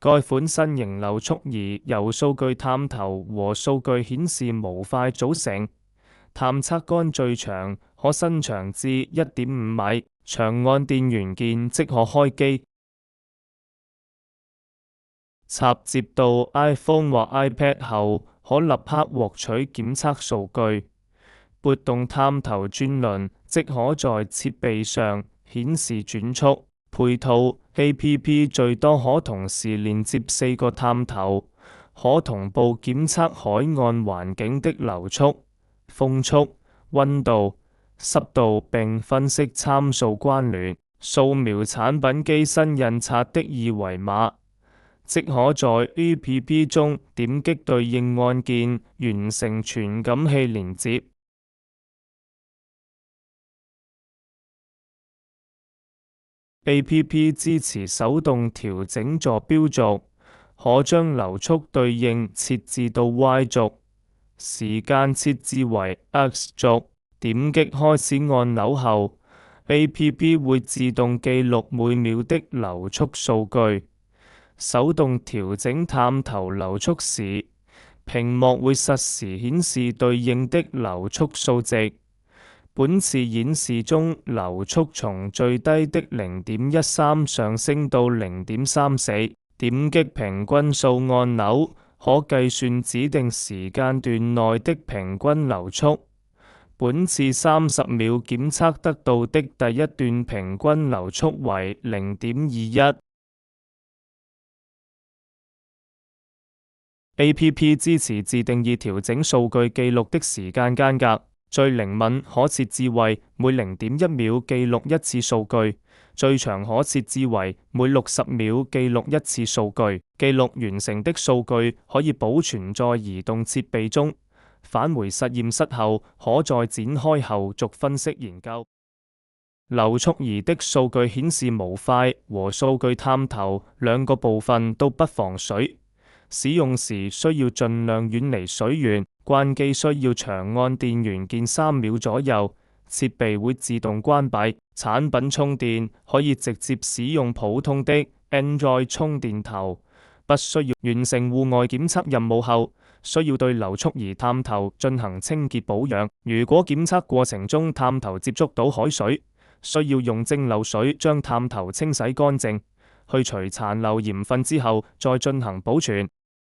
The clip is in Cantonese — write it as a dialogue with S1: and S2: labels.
S1: 該款新型流速儀由數據探頭和數據顯示模塊組成，探測杆最長可伸長至1.5米，長按電源鍵即可開機。插接到 iPhone 或 iPad 後，可立刻獲取檢測數據。撥動探頭轉輪，即可在設備上顯示轉速。配套 APP 最多可同時連接4個探頭，可同步檢測海岸環境的流速、風速、溫度、濕度並分析參數關聯。掃描產品機身印刷的二維碼，即可在 APP 中點擊對應按鍵，完成傳感器連接。APP 支持手動調整坐標軸，可將流速對應設置到 Y 軸，時間設置為 X 軸。點擊開始按鈕後，APP 會自動記錄每秒的流速數據。手動調整探頭流速時，屏幕會實時顯示對應的流速數值。本次演示中，流速從最低的0.13上升到0.34。點擊平均數按鈕，可計算指定時間段內的平均流速。本次30秒檢測得到的第一段平均流速為0.21。APP 支持自定義調整數據記錄的時間間隔。最靈敏可設置為每0.1秒記錄一次數據，最長可設置為每60秒記錄一次數據。記錄完成的數據可以保存在移動設備中，返回實驗室後可再展開後續分析研究。流速儀的數據顯示模塊和數據探頭兩個部分都不防水，使用時需要盡量遠離水源。關機需要長按電源鍵3秒左右，設備會自動關閉。產品充電可以直接使用普通的 Android 充電頭，不需要完成戶外檢測任務後，需要對流速儀探頭進行清潔保養。如果檢測過程中探頭接觸到海水，需要用蒸餾水將探頭清洗乾淨，去除殘留鹽分之後再進行保存。